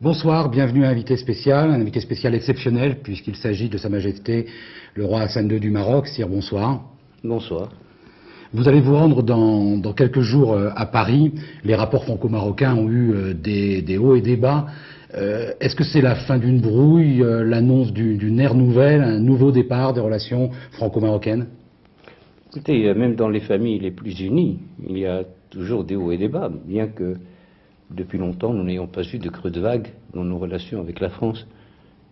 Bonsoir, bienvenue à un invité spécial exceptionnel puisqu'il s'agit de Sa Majesté le roi Hassan II du Maroc. Sire, bonsoir. Bonsoir. Vous allez vous rendre dans quelques jours à Paris. Les rapports franco-marocains ont eu des hauts et des bas. Est-ce que c'est la fin d'une brouille, l'annonce d'une ère nouvelle, un nouveau départ des relations franco-marocaines? Écoutez, même dans les familles les plus unies, il y a toujours des hauts et des bas, bien que depuis longtemps nous n'ayons pas eu de creux de vague dans nos relations avec la France.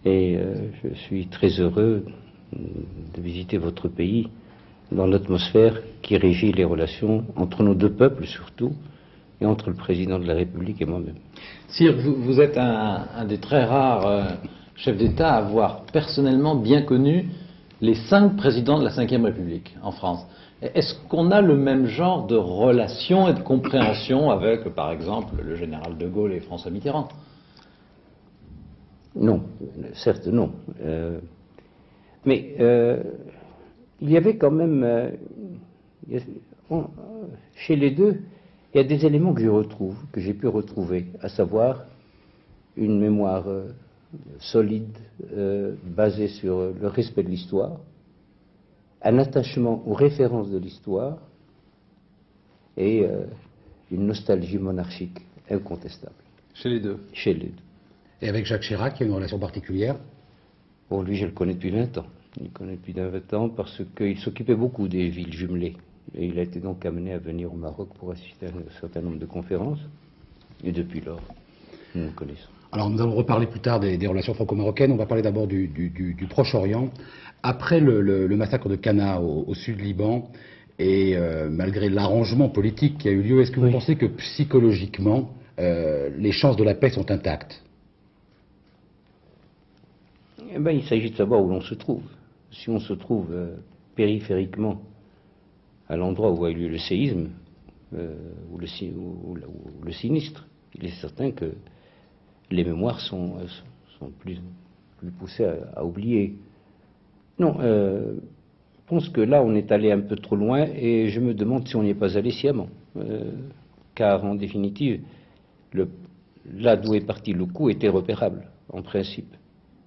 Et je suis très heureux de visiter votre pays dans l'atmosphère qui régit les relations entre nos deux peuples surtout, et entre le président de la République et moi-même. Sire, vous êtes un des très rares chefs d'État à avoir personnellement bien connu les 5 présidents de la Ve République en France. Est-ce qu'on a le même genre de relation et de compréhension avec, par exemple, le général de Gaulle et François Mitterrand? Non, certes non. Mais il y avait quand même, chez les deux, il y a des éléments que j'ai pu retrouver, à savoir une mémoire solide, basée sur le respect de l'histoire, un attachement aux références de l'histoire et une nostalgie monarchique incontestable. Chez les deux? Chez les deux. Et avec Jacques Chirac, il y a une relation particulière? Pour lui, je le connais depuis 20 ans. Je le connais depuis 20 ans parce qu'il s'occupait beaucoup des villes jumelées. Et il a été donc amené à venir au Maroc pour assister à un certain nombre de conférences. Et depuis lors, nous nous connaissons. Alors nous allons reparler plus tard des relations franco-marocaines. On va parler d'abord du Proche-Orient. Après le massacre de Cana au sud Liban, et malgré l'arrangement politique qui a eu lieu, est-ce que vous pensez que psychologiquement, les chances de la paix sont intactes? Eh bien, il s'agit de savoir où l'on se trouve. Si on se trouve périphériquement à l'endroit où a eu lieu le séisme, ou le sinistre, il est certain que les mémoires sont plus poussées à oublier. Non, je pense que là, on est allé un peu trop loin et je me demande si on n'y est pas allé sciemment. Car, en définitive, là d'où est parti le coup était repérable, en principe.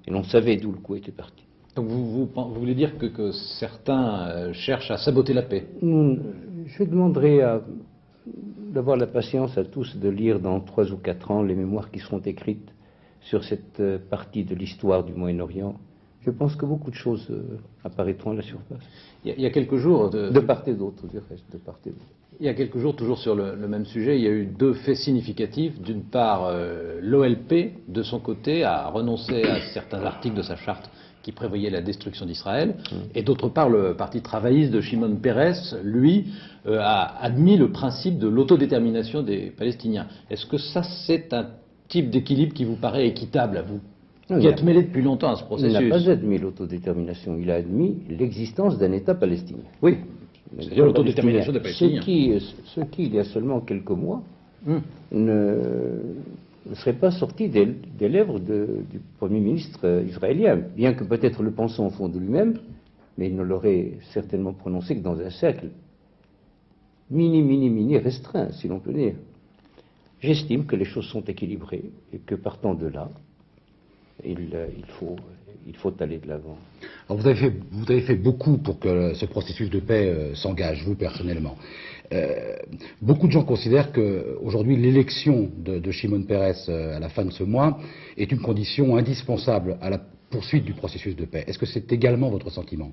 Et l'on savait d'où le coup était parti. Donc vous voulez dire que certains cherchent à saboter la paix? Je demanderai d'avoir la patience à tous de lire dans 3 ou 4 ans les mémoires qui seront écrites sur cette partie de l'histoire du Moyen-Orient. Je pense que beaucoup de choses apparaîtront à la surface. Il y a quelques jours... De part et d'autre, du reste, de part et d'autre. Il y a quelques jours, toujours sur le même sujet, il y a eu 2 faits significatifs. D'une part, l'OLP, de son côté, a renoncé à certains articles de sa charte qui prévoyaient la destruction d'Israël. Et d'autre part, le parti travailliste de Shimon Peres, lui, a admis le principe de l'autodétermination des Palestiniens. Est-ce que ça, c'est un type d'équilibre qui vous paraît équitable à vous, qui êtes mêlé depuis longtemps à ce processus? Il n'a pas admis l'autodétermination, il a admis l'existence d'un État palestinien. Oui, c'est-à-dire l'autodétermination des Palestiniens. Ce qui, il y a seulement quelques mois, ne serait pas sorti des lèvres du Premier ministre israélien, bien que peut-être le pensant au fond de lui-même, mais il ne l'aurait certainement prononcé que dans un cercle mini restreint, si l'on peut dire. J'estime que les choses sont équilibrées et que partant de là, il faut aller de l'avant. Alors vous avez fait beaucoup pour que ce processus de paix s'engage, vous personnellement. Beaucoup de gens considèrent qu'aujourd'hui l'élection de Shimon Peres à la fin de ce mois est une condition indispensable à la poursuite du processus de paix. Est-ce que c'est également votre sentiment?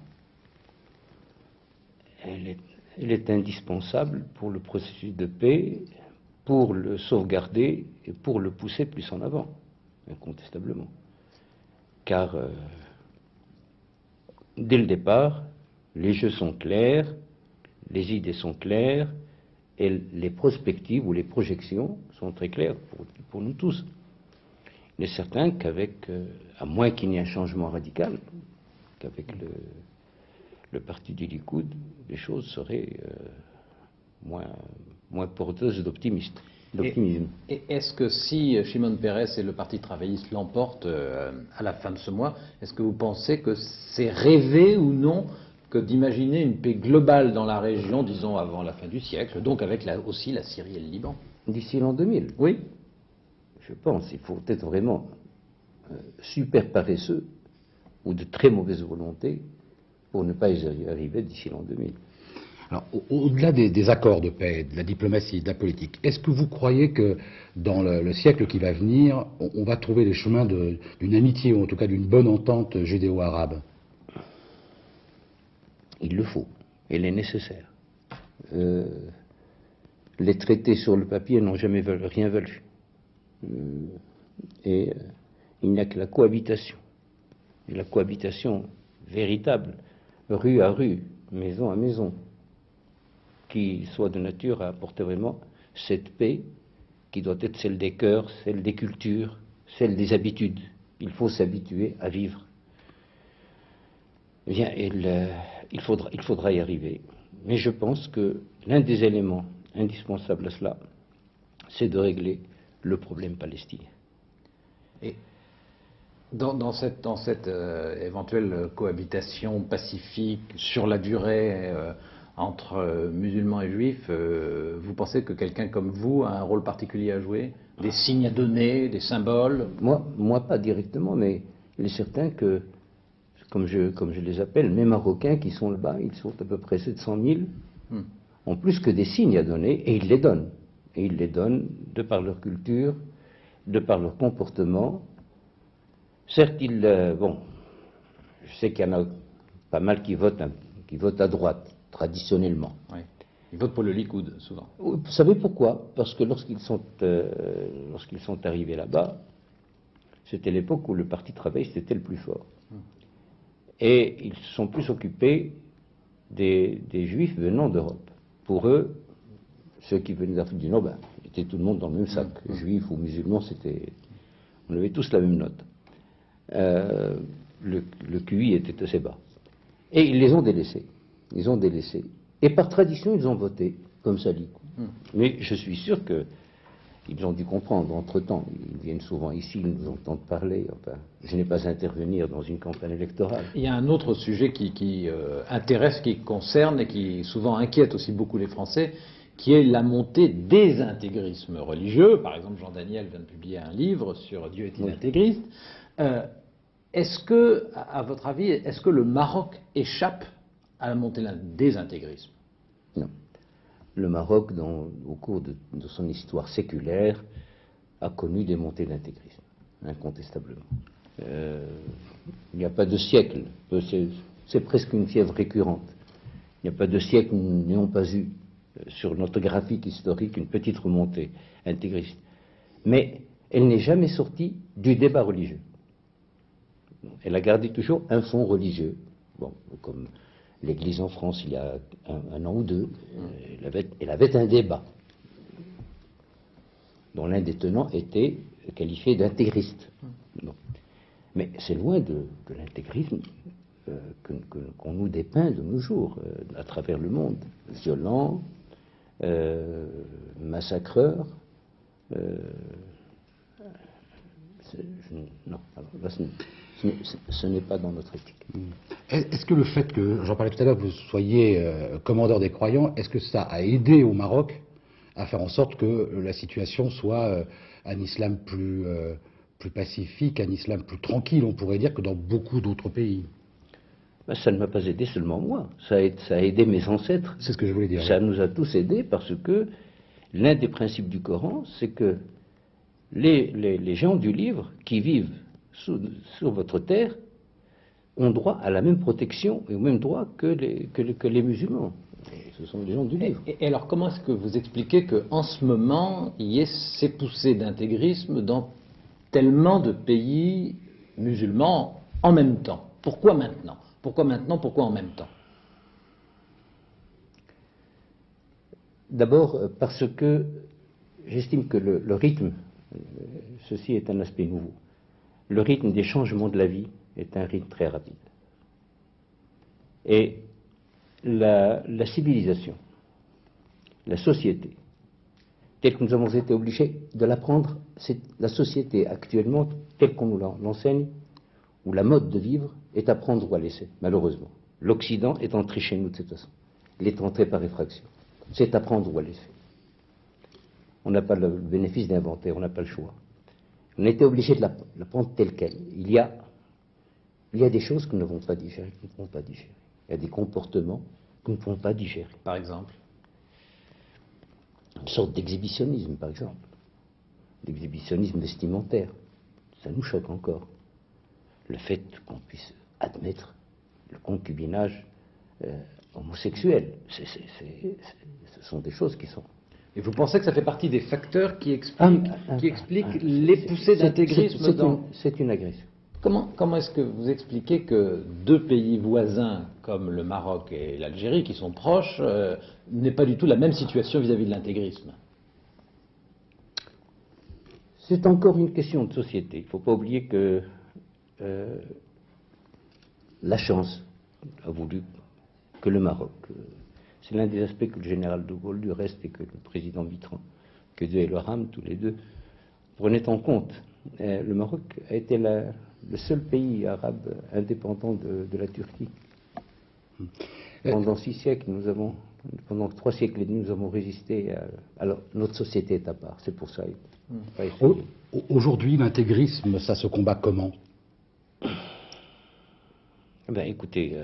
Elle est indispensable pour le processus de paix, pour le sauvegarder et pour le pousser plus en avant, incontestablement. Car dès le départ, les jeux sont clairs, les idées sont claires et les perspectives ou les projections sont très claires pour nous tous. Il est certain à moins qu'il n'y ait un changement radical, qu'avec le parti du Likoud, les choses seraient moins porteuses d'optimisme. Et est-ce que si Shimon Peres et le Parti travailliste l'emportent à la fin de ce mois, est-ce que vous pensez que c'est rêvé ou non que d'imaginer une paix globale dans la région, disons avant la fin du siècle, donc avec aussi la Syrie et le Liban? D'ici l'an 2000? Oui. je pense, il faut être vraiment super paresseux ou de très mauvaise volonté pour ne pas y arriver d'ici l'an 2000. Alors, au-delà des accords de paix, de la diplomatie, de la politique, est-ce que vous croyez que dans le siècle qui va venir, on va trouver les chemins d'une amitié, ou en tout cas d'une bonne entente judéo-arabe? Il le faut, elle est nécessaire. Les traités sur le papier n'ont jamais rien valu. Et il n'y a que la cohabitation. Et la cohabitation véritable, rue à rue, maison à maison, qui soit de nature à apporter vraiment cette paix qui doit être celle des cœurs, celle des cultures, celle des habitudes. Il faut s'habituer à vivre. Eh bien, il faudra y arriver. Mais je pense que l'un des éléments indispensables à cela, c'est de régler le problème palestinien. Et dans cette éventuelle cohabitation pacifique sur la durée entre musulmans et juifs, vous pensez que quelqu'un comme vous a un rôle particulier à jouer? Des signes à donner, des symboles? Moi pas directement, mais il est certain que, comme je les appelle, mes Marocains qui sont là-bas, ils sont à peu près 700 000, ont plus que des signes à donner, et ils les donnent. Et ils les donnent de par leur culture, de par leur comportement. Certes, je sais qu'il y en a pas mal qui votent à droite, traditionnellement. Oui. Ils votent pour le Likoud, souvent. Vous savez pourquoi? Parce que lorsqu'ils sont arrivés là-bas, c'était l'époque où le Parti travailliste était le plus fort. Et ils se sont plus occupés des Juifs venant d'Europe. Pour eux, ceux qui venaient d'Afrique du Nord, était tout le monde dans le même sac. Juifs ou musulmans, on avait tous la même note. Le QI était assez bas. Et ils les ont délaissés. Et par tradition, ils ont voté comme ça. Mais je suis sûr qu'ils ont dû comprendre. Entre-temps, ils viennent souvent ici, ils nous entendent parler. Enfin, je n'ai pas à intervenir dans une campagne électorale. Il y a un autre sujet qui intéresse, qui concerne et qui souvent inquiète aussi beaucoup les Français, qui est la montée des intégrismes religieux. Par exemple, Jean Daniel vient de publier un livre sur Dieu est-il intégriste. Est-ce que, à votre avis, est-ce que le Maroc échappe à la montée des intégrismes? Non. Le Maroc, au cours de son histoire séculaire, a connu des montées d'intégrisme, incontestablement. Il n'y a pas de siècle, c'est presque une fièvre récurrente. Il n'y a pas de siècle où nous n'ayons pas eu sur notre graphique historique une petite remontée intégriste. Mais elle n'est jamais sortie du débat religieux. Elle a gardé toujours un fond religieux. Bon, comme l'Église en France, il y a un an ou deux, elle avait un débat dont l'un des tenants était qualifié d'intégriste. Bon. Mais c'est loin de l'intégrisme qu'on nous dépeint de nos jours, à travers le monde. Violent, massacreur. Non, alors là, ce n'est pas dans notre éthique. Est-ce que le fait que, j'en parlais tout à l'heure, que vous soyez commandeur des croyants, est-ce que ça a aidé au Maroc à faire en sorte que la situation soit un islam plus pacifique, un islam plus tranquille, on pourrait dire, que dans beaucoup d'autres pays? Ça ne m'a pas aidé seulement moi, ça a aidé mes ancêtres. C'est ce que je voulais dire. Ça nous a tous aidés parce que l'un des principes du Coran, c'est que les gens du livre qui vivent sur votre terre ont droit à la même protection et au même droit que les musulmans. Ce sont les gens du livre. Et alors, comment est-ce que vous expliquez qu'en ce moment, il y ait ces poussées d'intégrisme dans tellement de pays musulmans en même temps? Pourquoi maintenant? Pourquoi maintenant? Pourquoi en même temps? D'abord parce que j'estime que le rythme, ceci est un aspect nouveau, le rythme des changements de la vie est un rythme très rapide. Et la civilisation, la société, telle que nous avons été obligés de l'apprendre, c'est la société actuellement, telle qu'on nous l'enseigne, où la mode de vivre est à prendre ou à laisser, malheureusement. L'Occident est entré chez nous de cette façon. Il est entré par effraction. C'est à prendre ou à laisser. On n'a pas le bénéfice d'inventer, on n'a pas le choix. On a été obligé de la prendre telle qu'elle. Il y a des choses que nous ne pouvons pas digérer, que nous ne pouvons pas digérer. Il y a des comportements que nous ne pouvons pas digérer. Par exemple? Une sorte d'exhibitionnisme, par exemple. D'exhibitionnisme vestimentaire. Ça nous choque encore. Le fait qu'on puisse admettre le concubinage homosexuel. Ce sont des choses qui sont... Et vous pensez que ça fait partie des facteurs qui expliquent les poussées d'intégrisme dans... C'est une agression. Comment est-ce que vous expliquez que deux pays voisins comme le Maroc et l'Algérie, qui sont proches, n'aient pas du tout la même situation vis-à-vis de l'intégrisme? C'est encore une question de société. Il ne faut pas oublier que la chance a voulu que le Maroc, c'est l'un des aspects que le général de Gaulle du reste et que le président Mitterrand, que Dieu et le rame, tous les deux, prenaient en compte. Le Maroc a été le seul pays arabe indépendant de la Turquie. Pendant 6 siècles, pendant 3 siècles et demi, nous avons résisté. Alors, notre société est à part, c'est pour ça. Aujourd'hui, l'intégrisme, ça se combat comment? Ben, écoutez,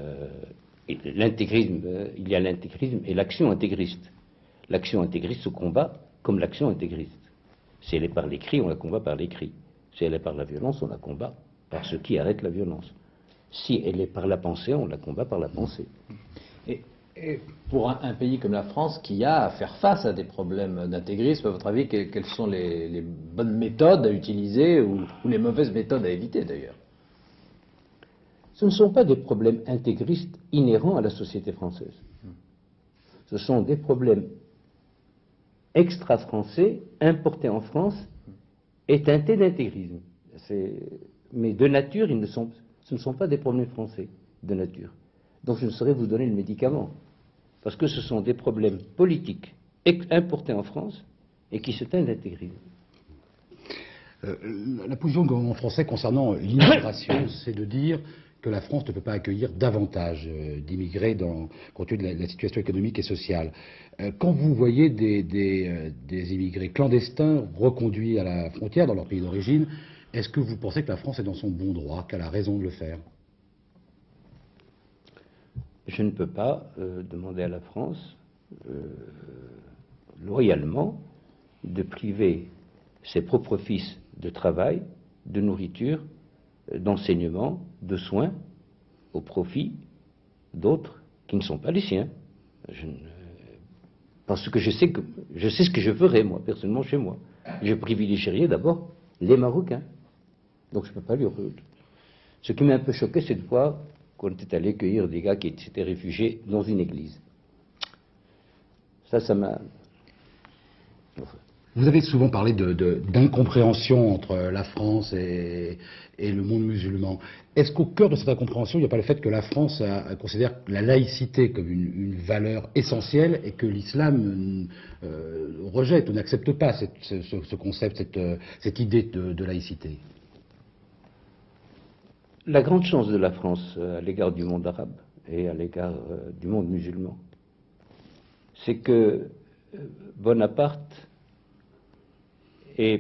l'intégrisme, il y a l'intégrisme et l'action intégriste. L'action intégriste se combat comme l'action intégriste. Si elle est par l'écrit, on la combat par l'écrit. Si elle est par la violence, on la combat par ce qui arrête la violence. Si elle est par la pensée, on la combat par la pensée. Et pour un pays comme la France qui a à faire face à des problèmes d'intégrisme, à votre avis, quelles sont les bonnes méthodes à utiliser ou les mauvaises méthodes à éviter d'ailleurs? Ce ne sont pas des problèmes intégristes inhérents à la société française. Ce sont des problèmes extra-français, importés en France et teintés d'intégrisme. Mais de nature, ce ne sont pas des problèmes français, de nature. Donc je ne saurais vous donner le médicament. Parce que ce sont des problèmes politiques importés en France et qui se teignent d'intégrisme. La position du gouvernement français concernant l'immigration, c'est de dire que la France ne peut pas accueillir davantage d'immigrés compte tenu de la situation économique et sociale. Quand vous voyez des immigrés clandestins reconduits à la frontière dans leur pays d'origine, est-ce que vous pensez que la France est dans son bon droit, qu'elle a raison de le faire? Je ne peux pas demander à la France, loyalement, de priver ses propres fils de travail, de nourriture, d'enseignement, de soins, au profit d'autres qui ne sont pas les siens. Parce que je sais ce que je ferais, moi, personnellement, chez moi. Je privilégierais d'abord les Marocains. Donc je ne peux pas lui... Ce qui m'a un peu choqué, c'est de voir qu'on était allé cueillir des gars qui s'étaient réfugiés dans une église. Ça m'a... Vous avez souvent parlé d'incompréhension entre la France et le monde musulman. Est-ce qu'au cœur de cette incompréhension, il n'y a pas le fait que la France considère la laïcité comme une valeur essentielle et que l'islam rejette ou n'accepte pas ce concept, cette idée de laïcité? La grande chance de la France à l'égard du monde arabe et à l'égard du monde musulman, c'est que Bonaparte est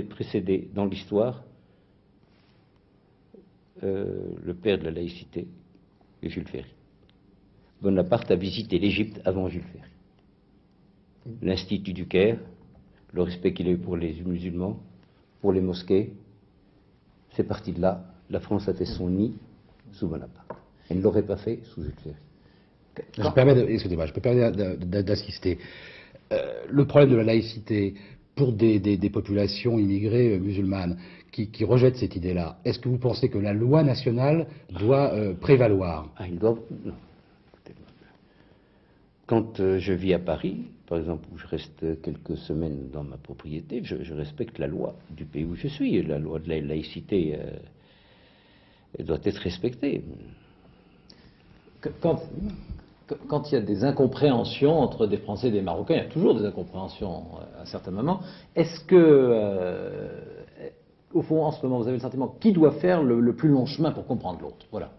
précédé dans l'histoire le père de la laïcité, Jules Ferry. Bonaparte a visité l'Égypte avant Jules Ferry. L'Institut du Caire, le respect qu'il a eu pour les musulmans, pour les mosquées, c'est parti de là. La France a fait son nid sous Bonaparte. Elle ne l'aurait pas fait sous Jules Ferry. Je me permets d'insister. Le problème de la laïcité pour des populations immigrées musulmanes qui rejettent cette idée-là, est-ce que vous pensez que la loi nationale doit prévaloir? Il doit... Non. Quand je vis à Paris, par exemple, où je reste quelques semaines dans ma propriété, je respecte la loi du pays où je suis. La loi de la laïcité doit être respectée. Quand il y a des incompréhensions entre des Français et des Marocains, il y a toujours des incompréhensions à certains moments, est-ce que, au fond, en ce moment, vous avez le sentiment qui doit faire le plus long chemin pour comprendre l'autre? Voilà.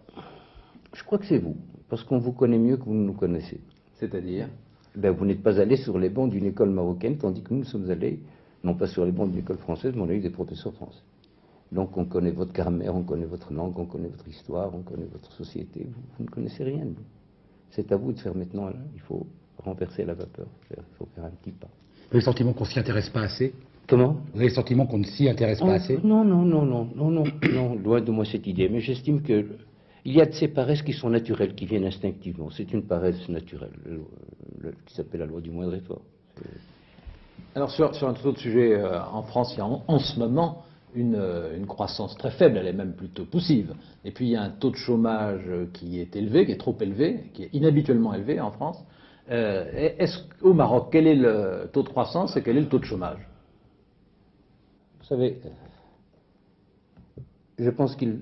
Je crois que c'est vous, parce qu'on vous connaît mieux que vous nous connaissez. C'est-à-dire? Vous n'êtes pas allé sur les bancs d'une école marocaine, tandis que nous sommes allés, non pas sur les bancs d'une école française, mais on a eu des professeurs français. Donc on connaît votre grammaire, on connaît votre langue, on connaît votre histoire, on connaît votre société. Vous ne connaissez rien de nous. C'est à vous de faire maintenant, là. Il faut renverser la vapeur, il faut faire un petit pas. Vous avez le sentiment qu'on ne s'y intéresse pas assez? Comment? Vous avez le sentiment qu'on ne s'y intéresse pas assez? Non, loin de moi cette idée, mais j'estime que il y a de ces paresses qui sont naturelles, qui viennent instinctivement. C'est une paresse naturelle, qui s'appelle la loi du moindre effort. Alors sur un tout autre sujet, en France, il y a en ce moment une croissance très faible, elle est même plutôt poussive. Et puis il y a un taux de chômage qui est élevé, qui est trop élevé, qui est inhabituellement élevé en France. Au Maroc, quel est le taux de croissance et quel est le taux de chômage? Vous savez, je pense qu'il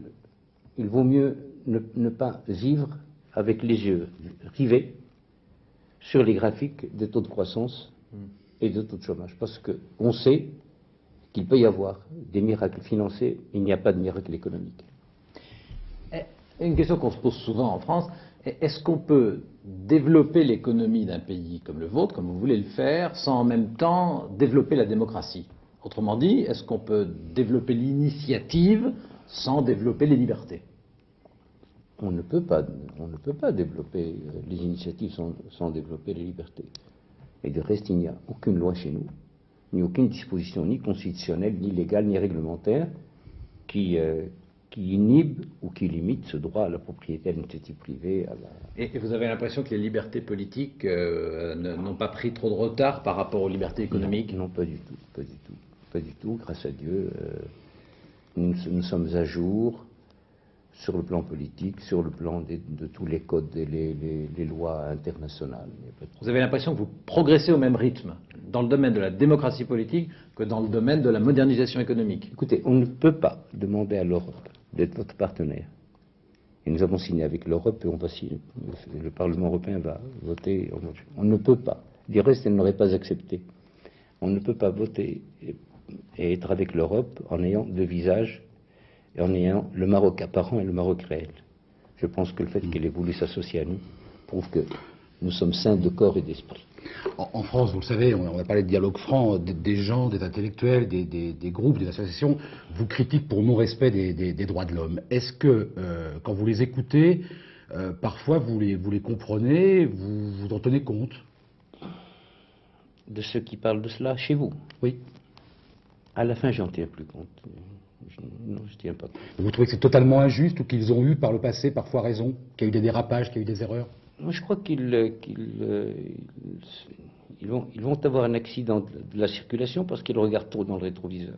vaut mieux ne pas vivre avec les yeux rivés sur les graphiques des taux de croissance et de taux de chômage. Parce qu'on sait qu'il peut y avoir des miracles financiers, il n'y a pas de miracle économique. Une question qu'on se pose souvent en France, est-ce qu'on peut développer l'économie d'un pays comme le vôtre, comme vous voulez le faire, sans en même temps développer la démocratie? Autrement dit, est-ce qu'on peut développer l'initiative sans développer les libertés? On ne peut pas développer les initiatives sans développer les libertés. Et de reste, il n'y a aucune loi chez nous, ni aucune disposition, ni constitutionnelle, ni légale, ni réglementaire, qui inhibe ou qui limite ce droit à la propriété, à l'initiative privée. Et vous avez l'impression que les libertés politiques n'ont pas pris trop de retard par rapport aux libertés économiques? Non, pas du tout. Grâce à Dieu, nous sommes à jour sur le plan politique, sur le plan de tous les codes et les lois internationales. Vous avez l'impression que vous progressez au même rythme dans le domaine de la démocratie politique que dans le domaine de la modernisation économique? Écoutez, on ne peut pas demander à l'Europe d'être votre partenaire. Et nous avons signé avec l'Europe et on va signer, le Parlement européen va voter. On ne peut pas. Du reste, elle n'aurait pas accepté. On ne peut pas voter et être avec l'Europe en ayant deux visages et en ayant le Maroc apparent et le Maroc réel. Je pense que le fait qu'elle ait voulu s'associer à nous prouve que nous sommes saints de corps et d'esprit. En France, vous le savez, on a parlé de dialogue franc, des gens, des intellectuels, des groupes, des associations vous critiquent pour non-respect des droits de l'homme. Est-ce que, quand vous les écoutez, parfois vous les comprenez, vous en tenez compte? De ceux qui parlent de cela chez vous? Oui. À la fin, j'en tiens plus compte. Non, je ne tiens pas compte. Vous trouvez que c'est totalement injuste ou qu'ils ont eu par le passé parfois raison, qu'il y a eu des dérapages, qu'il y a eu des erreurs? Moi, je crois qu'ils vont avoir un accident de la circulation parce qu'ils regardent trop dans le rétroviseur.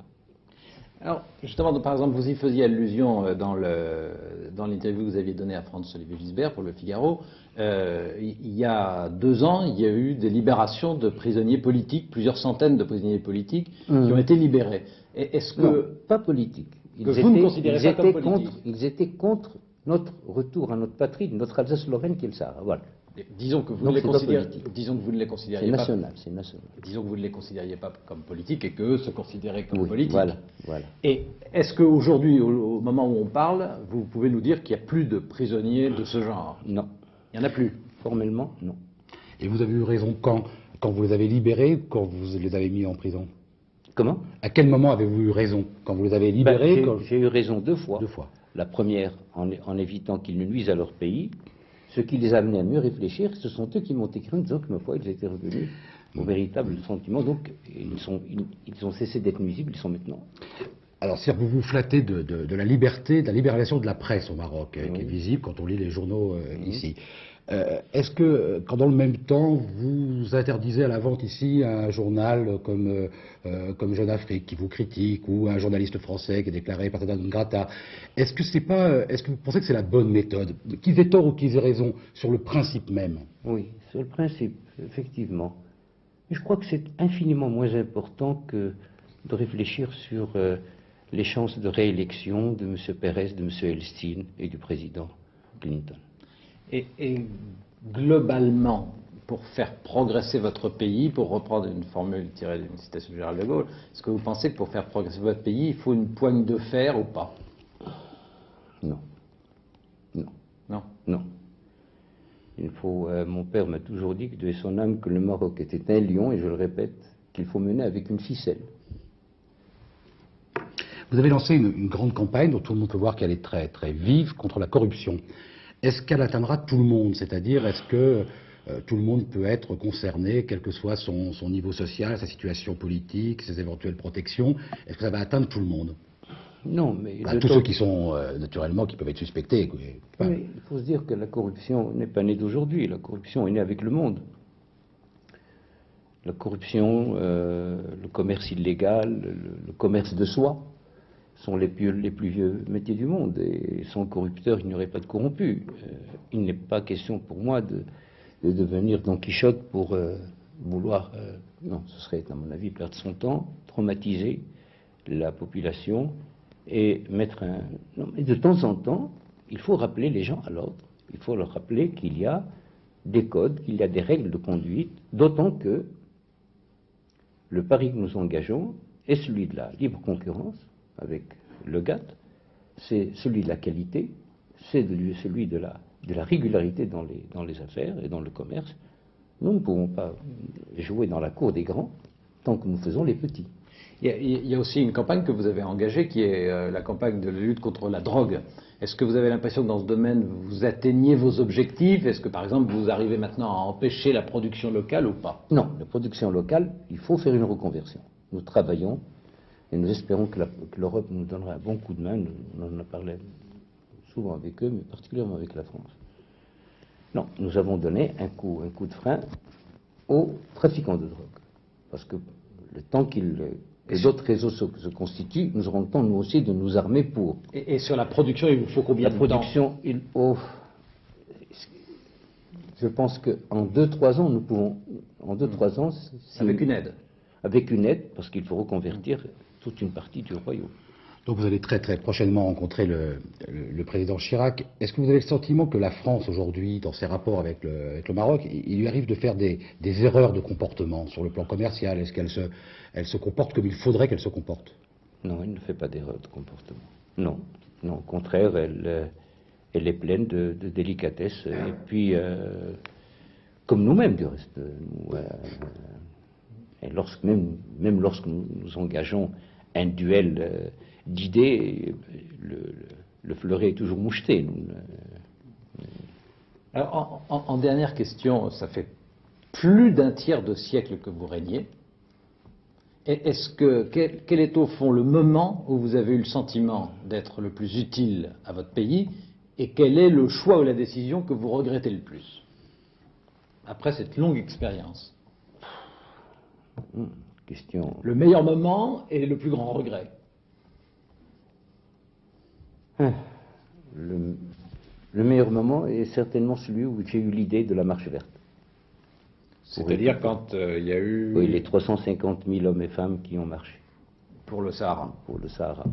Alors, justement, par exemple, vous y faisiez allusion dans l'interview que vous aviez donnée à Franz-Olivier Gisbert pour Le Figaro. Il y a 2 ans, il y a eu des libérations de prisonniers politiques, plusieurs centaines de prisonniers politiques qui ont été libérés. Est-ce que... Non, pas politique. Vous ne considérez pas comme politique? Ils étaient contre notre retour à notre patrie, notre Alsace-Lorraine qui est le Sahara. Voilà. Disons que vous Donc, ne les c'est pas politique. disons que vous ne les considériez C'est pas. national, c'est national. Disons que vous ne les considériez pas comme politiques et qu'eux se considéraient comme Oui, politiques. voilà. Et est-ce qu'aujourd'hui, au moment où on parle, vous pouvez nous dire qu'il n'y a plus de prisonniers de ce genre? Non. Il n'y en a plus? Formellement, non. Et vous avez eu raison quand vous les avez libérés ou quand vous les avez mis en prison? Comment? À quel moment avez-vous eu raison? Quand vous les avez libérés? J'ai eu raison 2 fois. 2 fois. La première, en évitant qu'ils ne nuisent à leur pays. Ce qui les a amenés à mieux réfléchir, ce sont eux qui m'ont écrit en disant que, ma foi, ils étaient revenus au véritable sentiment. Donc, ils ont cessé d'être nuisibles, ils sont maintenant. Alors, si vous vous flattez de la liberté, de la libération de la presse au Maroc, Oui. qui est visible quand on lit les journaux ici. Est-ce que, quand dans le même temps, vous interdisez à la vente ici un journal comme Jeune Afrique qui vous critique, ou un journaliste français qui est déclaré persona non grata, est-ce que vous pensez que c'est la bonne méthode? Qu'ils aient tort ou qu'ils aient raison, sur le principe même? Oui, sur le principe, effectivement. Mais je crois que c'est infiniment moins important que de réfléchir sur les chances de réélection de M. Pérez, de M. Elstine et du président Clinton. Et globalement, pour faire progresser votre pays, pour reprendre une formule tirée d'une citation de Gérald de Gaulle, est-ce que vous pensez que pour faire progresser votre pays, il faut une poigne de fer ou pas? Non. Il faut. Mon père m'a toujours dit que de son âme que le Maroc était un lion, et je le répète, qu'il faut mener avec une ficelle. Vous avez lancé une grande campagne dont tout le monde peut voir qu'elle est très, très vive contre la corruption. Est-ce qu'elle atteindra tout le monde? C'est-à-dire, est-ce que tout le monde peut être concerné, quel que soit son niveau social, sa situation politique, ses éventuelles protections? Est-ce que ça va atteindre tout le monde? Non, mais... Tous ceux qui sont, naturellement, qui peuvent être suspectés. Enfin, oui, il faut se dire que la corruption n'est pas née d'aujourd'hui. La corruption est née avec le monde. La corruption, le commerce illégal, le commerce de soi sont les plus vieux métiers du monde. Et sans corrupteur, il n'y aurait pas de corrompu. Il n'est pas question pour moi de devenir Don Quichotte pour vouloir... non, ce serait, à mon avis, perdre son temps, traumatiser la population et mettre un... Non, mais de temps en temps, il faut rappeler les gens à l'ordre. Il faut leur rappeler qu'il y a des codes, qu'il y a des règles de conduite, d'autant que le pari que nous engageons est celui de la libre concurrence avec le GATT, c'est celui de la qualité, c'est celui de la régularité dans les affaires et dans le commerce. Nous ne pouvons pas jouer dans la cour des grands tant que nous faisons les petits. Il y a aussi une campagne que vous avez engagée qui est la campagne de lutte contre la drogue. Est-ce que vous avez l'impression que dans ce domaine, vous atteignez vos objectifs? Est-ce que, par exemple, vous arrivez maintenant à empêcher la production locale ou pas? Non, la production locale, il faut faire une reconversion. Nous travaillons et nous espérons que l'Europe nous donnera un bon coup de main. On en a parlé souvent avec eux, mais particulièrement avec la France. Non, nous avons donné un coup de frein aux trafiquants de drogue. Parce que le temps que d'autres réseaux se constituent, nous aurons le temps, nous aussi, de nous armer pour. Et sur la production, il vous faut combien de temps? La production, je pense qu'en 2-3 ans, nous pouvons... En 2-3 ans... Avec une aide? Avec une aide, parce qu'il faut reconvertir toute une partie du royaume. Donc vous allez très très prochainement rencontrer le président Chirac. Est-ce que vous avez le sentiment que la France aujourd'hui, dans ses rapports avec le Maroc, il lui arrive de faire des erreurs de comportement sur le plan commercial? Est-ce qu'elle se comporte comme il faudrait qu'elle se comporte? Non, elle ne fait pas d'erreurs de comportement. Non, non, au contraire, elle est pleine de délicatesse. Et puis, comme nous-mêmes du reste, et même lorsque nous engageons un duel d'idées, le fleuret est toujours moucheté. Alors, en dernière question, ça fait plus d'un tiers de siècle que vous régnez. Quel est au fond le moment où vous avez eu le sentiment d'être le plus utile à votre pays, et quel est le choix ou la décision que vous regrettez le plus après cette longue expérience? Question. Le meilleur moment et le plus grand regret? Le meilleur moment est certainement celui où j'ai eu l'idée de la marche verte. C'est-à-dire quand il y a eu... Oui, les 350 000 hommes et femmes qui ont marché. Pour le Sahara. Pour le Sahara.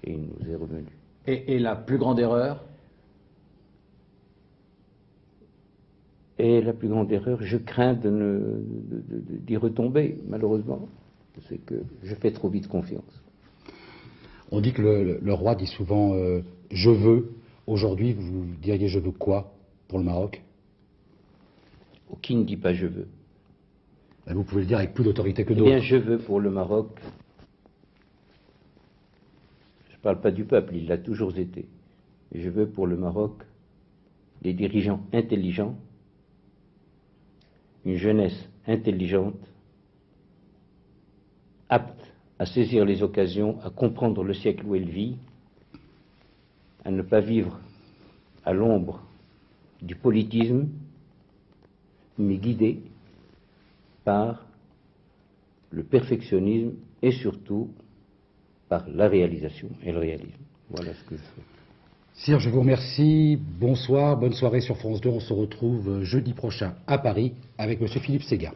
Et il nous est revenu. Et la plus grande erreur? Et la plus grande erreur, je crains d'y retomber, malheureusement. C'est que je fais trop vite confiance. On dit que le roi dit souvent je veux. Aujourd'hui, vous diriez je veux quoi pour le Maroc? Qui ne dit pas je veux? Vous pouvez le dire avec plus d'autorité que Eh d'autres. bien, je veux pour le Maroc. Je ne parle pas du peuple, il l'a toujours été. Je veux pour le Maroc des dirigeants intelligents, une jeunesse intelligente, apte à saisir les occasions, à comprendre le siècle où elle vit, à ne pas vivre à l'ombre du politisme, mais guidée par le perfectionnisme et surtout par la réalisation et le réalisme. Voilà ce que je fais. Sire, je vous remercie. Bonsoir, bonne soirée sur France 2. On se retrouve jeudi prochain à Paris avec M. Philippe Séguin.